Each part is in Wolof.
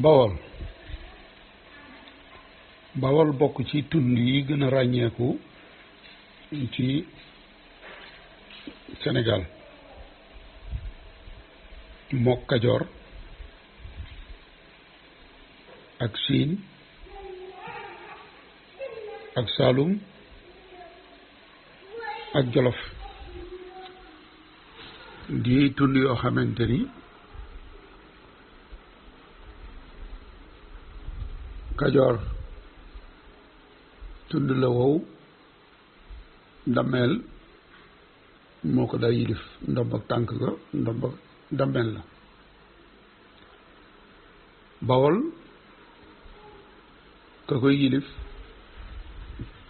Bawol Bawol bokk ci tund yi gën a ràññeeku ci Sénégal mook Kajoor ak Siin ak Saalum ak Jolof di tund yoo xamante ni Kajoor tund la wow ndameel moo ko daa yilif ndomb ak tànk ga ndomb ak ndameel la. Bawol ka koy yilif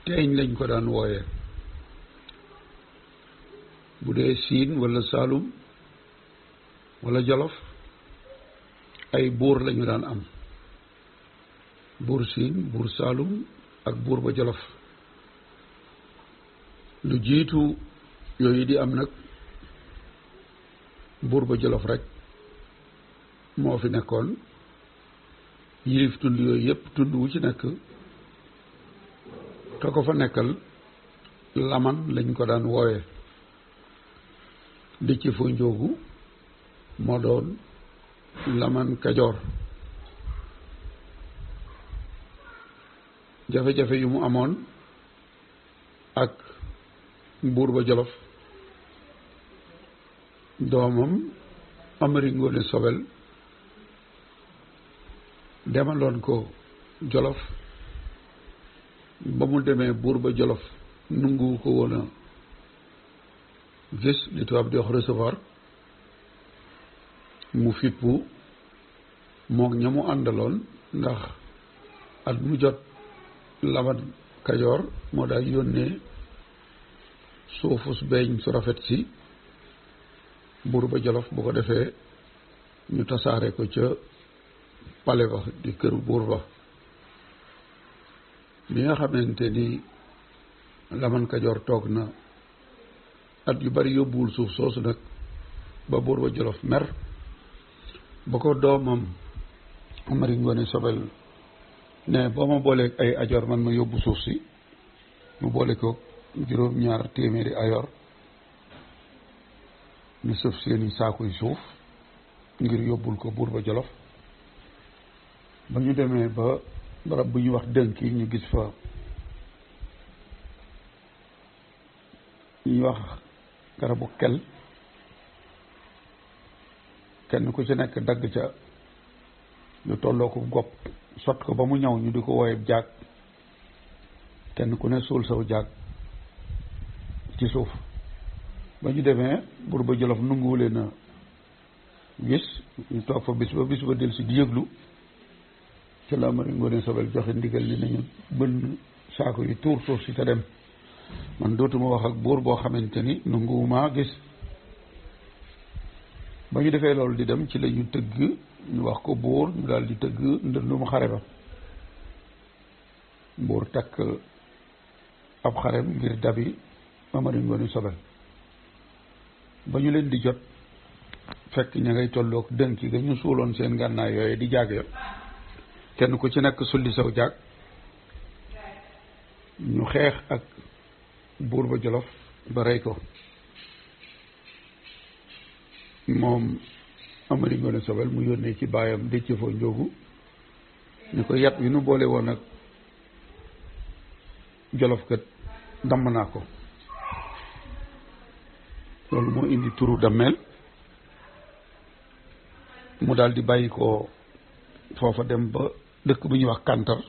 teeñ lañ ko daan wooyee. Bu dee Siin walla Saalum walla Jolof ay buur lañu daan am, buur Siin buur Saalum ak buur ba Jolof. lu jiitu yooyu di am nag buur ba Jolof rek moo fi nekkoon yilif tund yooyu yépp tund wu ci nekk ka ko fa nekkal laman lañ ko daan woowe. Déthié Fo Ndiogou moo doon laman Kajoor. jafe-jafe yu mu amoon ak buur ba Jolof doomam Amari Ngoone Sobel demaloon ko Jolof. ba mu demee buur ba Jolof nungu ko woon a gis li tubaab di wax recevoir mu fippu moog ña mu àndaloon ndax at mu jot laman Kajoor moo daal yónnee suufus beeñ su rafet si buur ba Jolof bu ko defee ñu tasaare ko ca pale ba di kër buur ba. bi nga xamante ni laman Kajoor toog na at yu bari yóbbuwul suuf soosu nag ba buur ba Jolof mer ba ko doomam Amari Ngoone Sobel ne boo ma booleeg ay ajoor man ma yóbbu suuf si mu boole ko juróom-ñaar téeméeri ayoor ñu sëf seeni saakuy suuf ngir yóbbul ko buur ba Jolof. ba ñu demee ba barab bu ñuy wax dënk yi ñu gis fa ñuy wax garabu kel kenn ku ci nekk dagg ca lu tolloo ko gopp sot ko ba mu ñëw ñu di ko wooye jaag kenn ku ne suul saw jaag ci suuf. ba ñu demee buur ba Jolof nanguwulee na gis ñu toog fa bis ba del si di yëglu ci la Amari Ngoone Sobel joxe ndigal ni nañu bënn saako yi tuur suuf si te dem man dootuma wax ak buur boo xamante ni nanguwumaa gis. ba ñu defee loolu di dem ci la ñu tëgg ñu wax ko buur ñu daal di tëgg ndëndum xare ba. buur takk ab xarem ngir dabi Amari Ngoone Sobel. ba ñu leen di jot fekk ña ngay tolloog dënk ga ñu suuloon seen ngànnaay yooyu di jaag ya kenn ku ci nekk sulli saw jaag ñu xeex ak buur ba Jolof ba rey ko. moom Amari Ngoone Sobel mu yónnee ci baayam Déthié Fo Ndiogou ni ko yat wi nu boole woon ak Jolof kat damm naa ko. loolu moo indi turu dammeel. mu daal di bàyyi ko foofa dem ba dëkk bu ñuy wax Kantar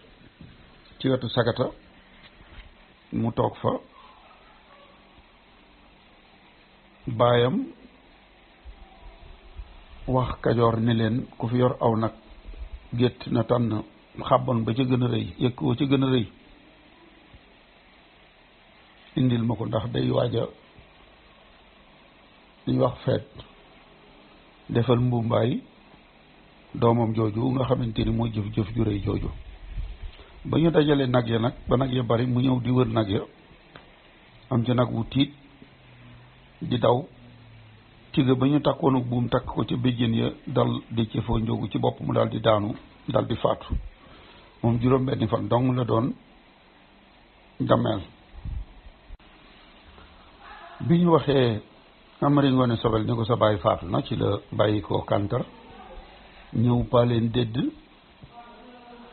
ci wetu Sagata mu toog fa. baayam wax Kajoor ni leen ku fi yor aw nag gétt na tànn xàbboon ba ca gën a rëy yëkk wa ca gën a rëy indil ma ko ndax day waaja li wax feet defal mbumbaay doomam jooju nga xamante ni mooy jëf-jëf ju rëy jooju. ba ñu dajale nag ya nag ba nag ya bari mu ñëw di wër nag ya am ci nag wu tiit di daw tiga ba ñu takkoon ak buum takk ko ca béjjén ya dal Déthié Fo Ndiogou ci bopp mu daal di daanu dal di faatu moom juróom-benni fan dong la doon dammeel. bi ñu waxee Amari Ngoone Sobel ni ko sa bàyyi faatu na ci la bàyyi ko Kantar ñëw Paaleen Dédd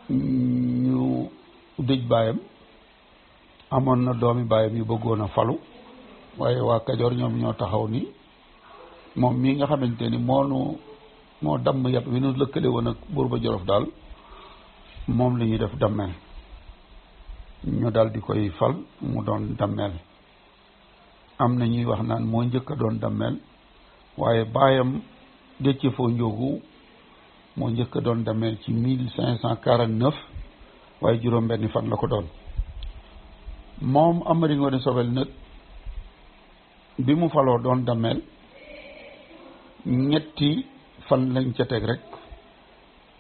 ñu dëj baayam. amoon na doomi baayam yu bëggoon a falu waaye waa Kajoor ñoom ñoo taxaw ni moom mii nga xamante ni moo damm yat wi nu lëkkale woon ak buur ba Jolof daal moom la ñuy def dammeel ñu daal di koy fal mu doon dammeel. am na ñuy wax naan moo njëkk a doon dammeel waaye baayam Déthié Fo Ndiogou moo njëkk a doon dammeel ci 1549 waaye juróom-benni fan la ko doon. moom Amari Ngoone Sobel nag bi mu faloo doon dammeel ñetti fan lañ ca teg rek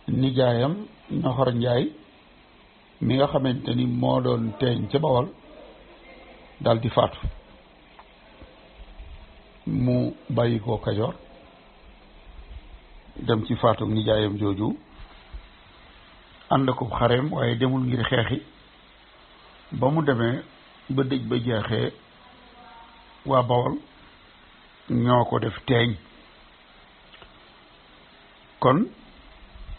nijaayam Ñoxor Njaay mi nga xamante ni moo doon teeñ ca Bawol dal di faatu mu bàyyi ko Kajoor dem ci faatu nijaayam jooju ànd ko xareem waaye demul ngir xeexi. ba mu demee ba dëj ba jeexee waa Bawol ñoo ko def teeñ kon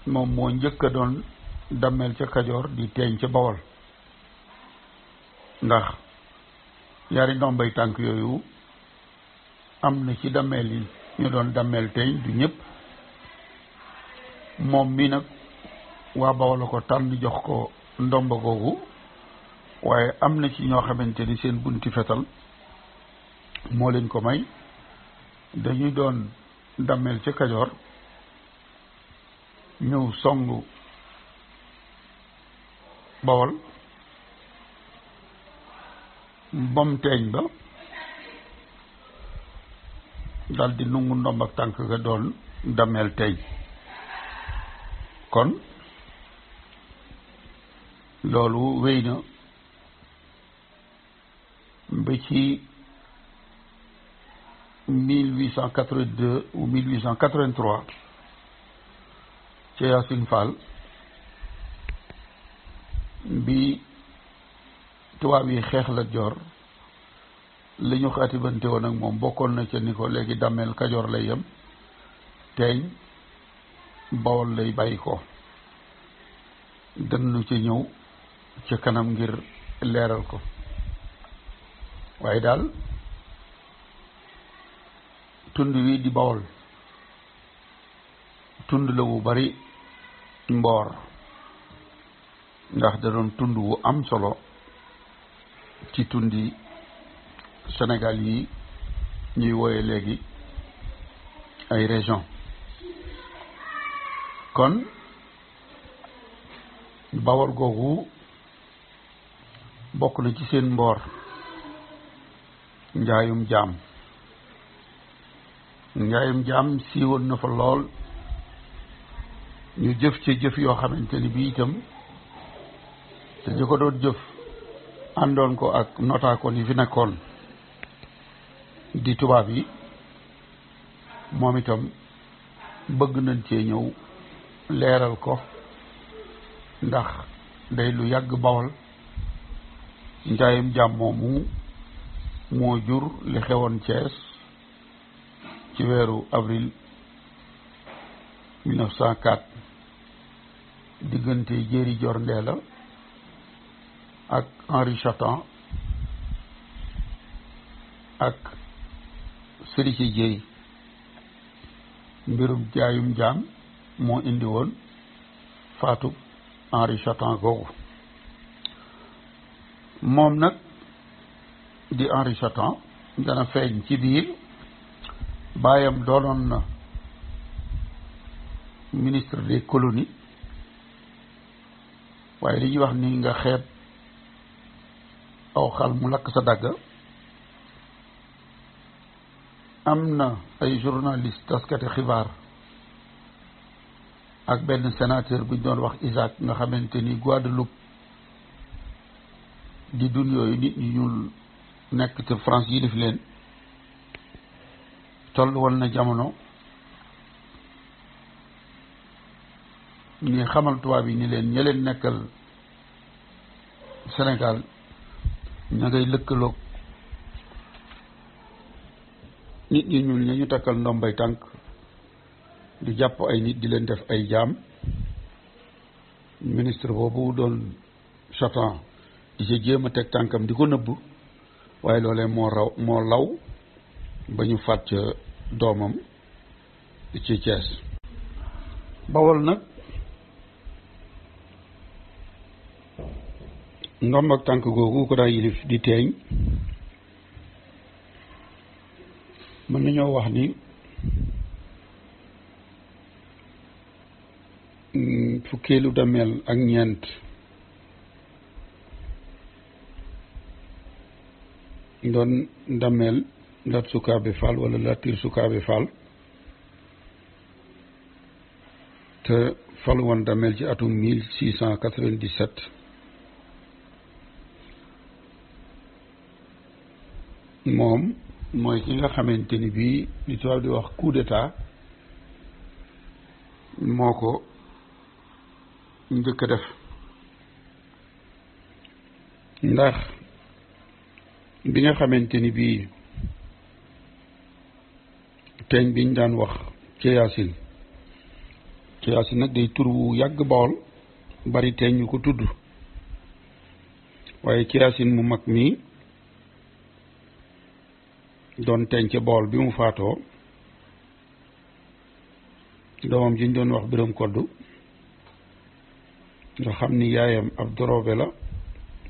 moom moo njëkk a doon dammeel ca Kajoor di teeñ ca Bawol ndax yaari ndombay tànk yooyu am na ci dammeel yi ñu doon dammeel teeñ du ñëpp. moom mi nag waa Bawol la ko tànn jox ko ndomba googu waaye am na ci ñoo xamante ni seen bunti fetal moo leen ko may dañuy doon dammeel ca Kajoor ñëw songu Bawol bom teeñ ba dal di nungu ndomb ak tànk ga doon dammeel teeñ. kon loolu wéy na ba ci 1882 ou 1883 ci Yacine Fall bi tubaab yi xeex Lat Joor li ñu xaatibante woon ak moom bokkoon na ca ni ko léegi dammeel Kajoor lay yem teeñ Bawol lay bàyyi ko dënnu ca ñëw ca kanam ngir leeral ko waaye daal tund wi di Bawol tund la wu bari mboor ndax da doon tund wu am solo ci tundi Sénégal yi ñuy wooye léegi ay région. kon Bawol googu bokk na ci seen mboor njaayum jaam siiwoon na fa lool ñu jëf ci jëf yoo xamante ni bi itam te ñu ko doon jëf àndoon ko ak notaakoon yi fi nekkoon di tubaab yi moom itam bëgg nañ cee ñëw leeral ko ndax day lu yàgg Bawol njaayum jaam moomu moo jur li xewoon Thiès ci weeru avril 1904 diggante Jéeri Jor Ndeela ak Henri Chatan ak Serigne Dieye mbirum jaayum jaam moo indi woon faatu Henri Chatan googu moom nag di Henri Chatan dana feeñ ci biir baayam doonoon na ministre des colonies waaye li ñuy wax ni nga xeeb aw xal mu lakk sa dagga am na ay journaliste taskati xibaar ak benn sénateur bu ñu doon wax Isaac nga xamante ni Guadeloupe di dun yooyu nit ñi ñuul nekk te France yilif leen toll woon na jamono ñi xamal tubaab yi ni leen ña leen nekkal Sénégal ña ngay lëkkaloog nit ñi ñuul ña ñu takkal ndombay tànk di jàpp ay nit di leen def ay jaam. Ministre boobu doon Satan di ca jéem a teg tànkam di ko nëbb, waaye loolee moo law ba ñu faat ca doomam ci Thiès. Bawol nag ndomb ak tànk googu ko daa yilif di teeñ, mën nañoo wax ni fukkeelu dameel ak ñeent doon dameel Lat Sukaabe Fall wala Latir Sukaabe Fall te falu woon dameel ci atum 1697. moom mooy ki nga xamante ni bii li tubaab di wax coup d'état moo ko njëkk a def, ndax bi nga xamante ni bii teeñ biñ daan wax ci Yaasin nag day tur wu yàgg Bawol bari teeñ ñu ko tudd, waaye ci Yaasin mu mag mii doon teeñ ca Bawol bi mu faatoo, doomam ji ñu doon wax Biram Koddu nga xam ni yaayam ab dorobe la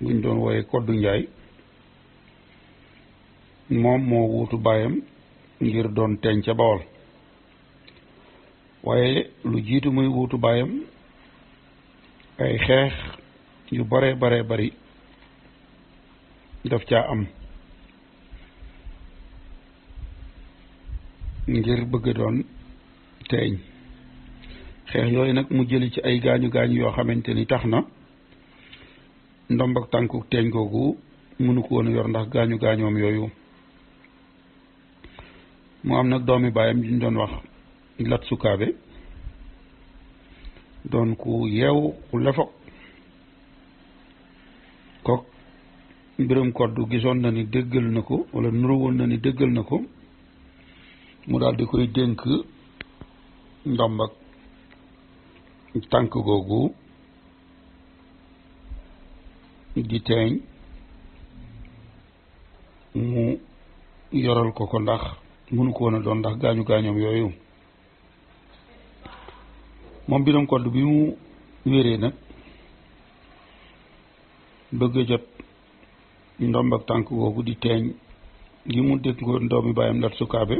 buñ doon wooye Koddu Njaay, moom moo wuutu baayam ngir doon teeñ ca Bawol. waaye lu jiitu muy wuutu baayam ay xeex yu bare bari daf caa am ngir bëgg doon teeñ. xeex yooyu nag mu jëli ci ay gaañu yoo xamante ni tax na ndomb ak tànku teeñ googu mënu ko woon a yor ndax gaañoom yooyu. mu am nag doomi baayam ñu doon wax Lat Sukaabe, doon ku yeewu ku lefo kook Biram Koddu gisoon na ni déggal na ko wala nuru woon na ni déggal na ko, mu daal di koy dénk ndomb ak tànk googu di teeñ mu yoral ko ndax mënu ko woon a doon ndax gaañoom yooyu. moom Biram Koddu bi mu wéree nag bëgg a jot ndomb ak tànk googu di teeñ gi mu dégg ko doomi baayam Lat Sukaabe,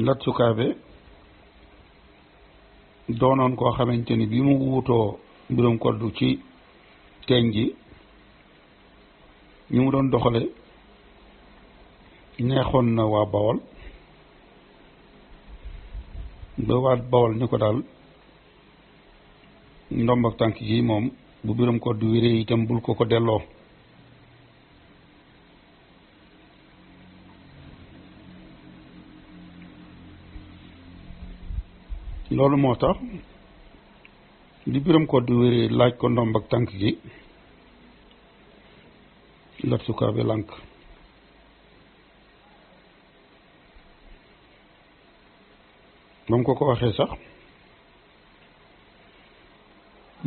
Lat Sukaabe doonoon koo xamante ni bi mu wuutoo Biram Koddu ci teeñ gi ñu mu doon doxale neexoon na waa Bawol ba waa Bawol ni ko daal ndomb ak tànk gi moom bu Biram Koddu wéree itam bul ko delloo. loolu moo tax li Biram Koddu wéree laaj ko ndomb ak tànk gi Lat Sukaabe lànk. ba mu ko waxee sax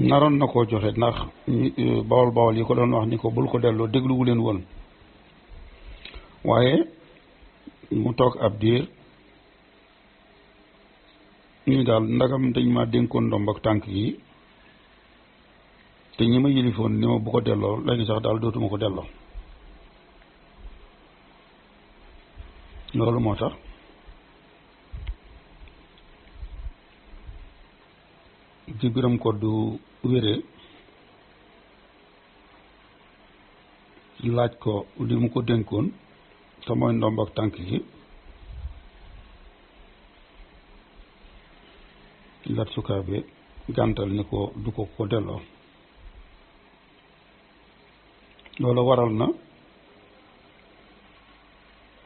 naroon na koo joxe ndax Bawol yi ko doon wax ni ko bul ko delloo dégluwu leen woon, waaye mu toog ab diir ñu daal ndagam dañ ma dénkoon ndomb ak tànk yi te ñi ma yilifoon ni ma bu ko delloo léegi sax daal dootuma ko delloo. loolu moo tax ci Biram Koddu wéree laaj ko li mu ko dénkoon te mooy ndomb ak tànk yi, Lat Sukaabe gàntal ni ko du ko delloo. loolu waral na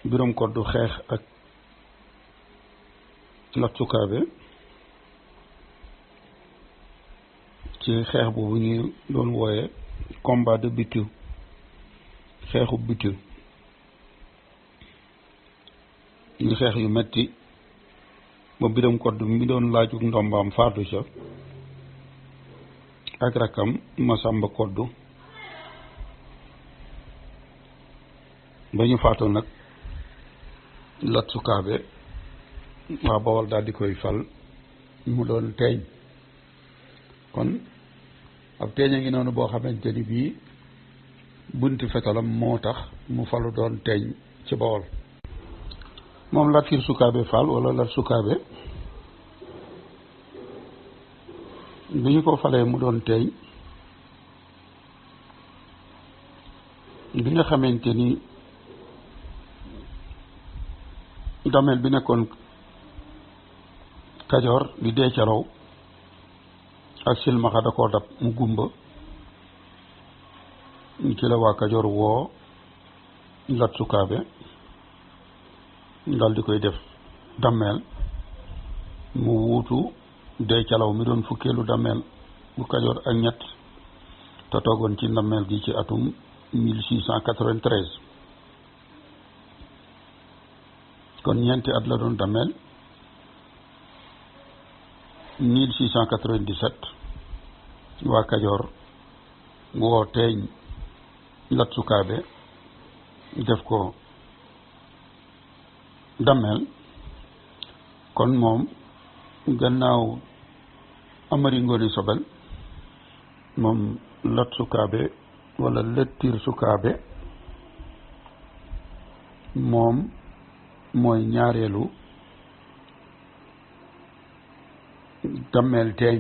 Biram Koddu xeex ak Lat Sukaabe ci xeex boobu ñu doon wooye combat de Bitu, xeexu Bitu, ñu xeex yu metti ba Biram Kodd mi doon laaju ndombaam faatu ca ak rakkam Masamba Kodd. ba ñu faatu nag Lat Sukaabe waa Bawol daal di koy fal mu doon teeñ. kon ab teeñ a ngi noonu boo xamante ni bii bunti fetalam moo tax mu falu doon teeñ ci Bawol. moom Latir Sukaabe Fall wala Lat Sukaabe bi ñu ko falee mu doon teeñ, bi nga xamante ni dameel bi nekkoon Kajoor di dee ca raw ak silmaxa da koo dab mu gumba, ci la waa Kajoor woo Lat Sukaabe dal di koy def dameel mu wuutu dee calaw mi doon fukkeelu dameel bu Kajoor ak ñett te toogoon ci ndameel gi ci atum 1693. kon ñeenti at la doon dameel. 1697 waa Kajoor woo teeñ Lat Sukaabe def ko dameel. kon moom gannaaw Amari Ngoone Sobel moom Lat Sukaabe wala Latir Sukaabe moom mooy ñaareelu dameel teeñ,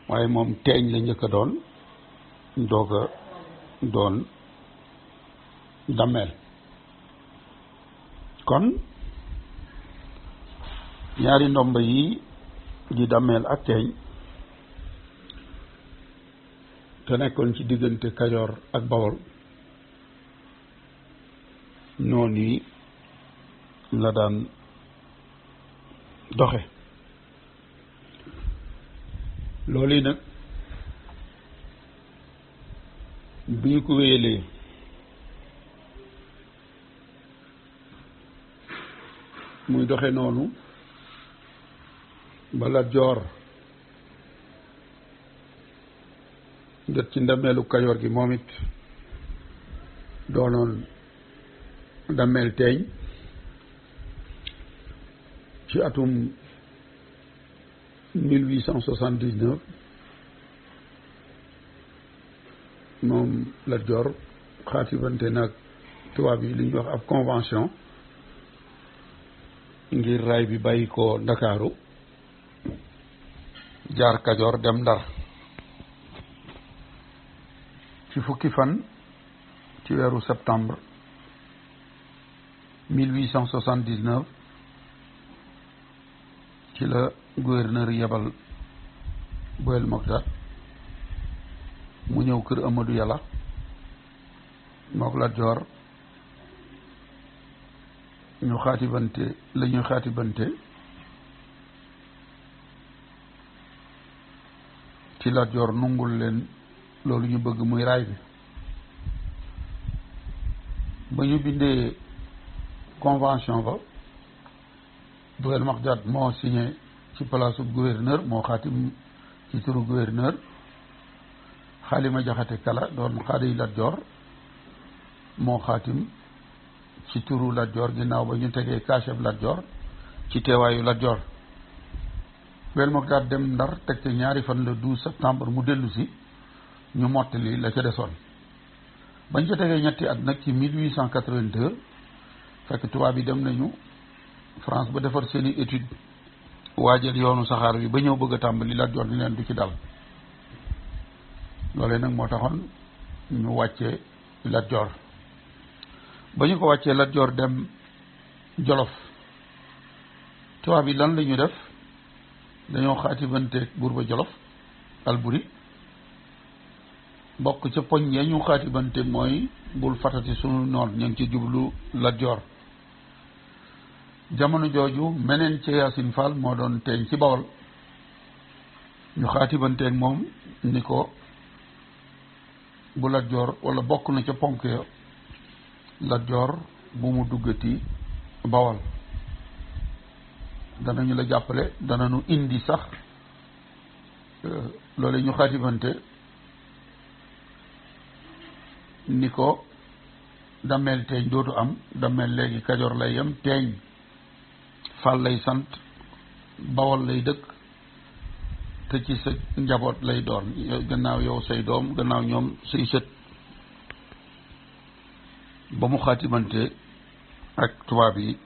waaye moom teeñ la njëkk a doon doog a doon dameel. kon ñaari ndomba yi di dameel ak teeñ te nekkoon ci diggante Kajoor ak Bawol noonu yi la daan doxe. loolu yi nag bi ñu ko wéyalee muy doxe noonu ba Lat Joor jot ci ndameelu Kajoor gi moom it doonoon dameel teeñ ci atum 1879 moom Lat Joor xaatibante nag tubaab yi li ñuy wax ab convention ngir raay bi bàyyi ko Ndakaaru jaar Kajoor dem Ndar ci fukki fan ci weeru septembre 1879 ci la gouverneur yebal Boyel Mokhtar mu ñëw kër Amadou Yàlla mook Lat Joor ñu xaatibante la ñuy xaatibante ci Lat Joor nungul leen loolu ñu bëgg muy raay bi. ba ñu bindee convention ba Boyel Mokhtar moo signé ci palaasu gouverneur, moo xaatim ci turu gouverneur. Xaalima Jaxate Kala doon xaadi Lat Joor moo xaatim ci turu Lat Joor ginnaaw ba ñu tegee kaaseb Lat Joor ci teewaayu Lat Joor. Boyel Mokhtar dem Ndar teg ca ñaari fan le 12 septembre mu dellu si ñu mottali la ca desoon. bañ ca tegee ñetti at nag ci 1882 fekk tubaab yi dem nañu France ba defar seeni étude waajal yoonu saxaar wi ba ñëw bëgg a tàmbali. Lat Joor ni leen du ci dal. loolee nag moo taxoon ñu wàccee Lat Joor. ba ñu ko wàccee Lat Joor dem Jolof, tubaab yi lan la ñu def, dañoo xaatibanteeg buur ba Jolof Alburi. bokk ca poñ ya ñu xaatibante mooy bul fatati sunu noon ñu ngi ci jublu Lat Joor. jamono jooju meneen ca Yaasin Fall moo doon teeñ ci Bawol ñu xaatibanteeg moom ni ko bu Lat Joor wala bokk na ca ponk ya Lat Joor bu mu duggati Bawol danañu la jàppale danañu indi sax loolu ñu xaatibante ni ko dameel teeñ dootu am dameel léegi Kajoor lay yem teeñ Fall lay sant Bawol lay dëkk te ci sa njaboot lay doon gannaaw yow say doom gannaaw ñoom say sët ba mu xaatibante ak tubaab yi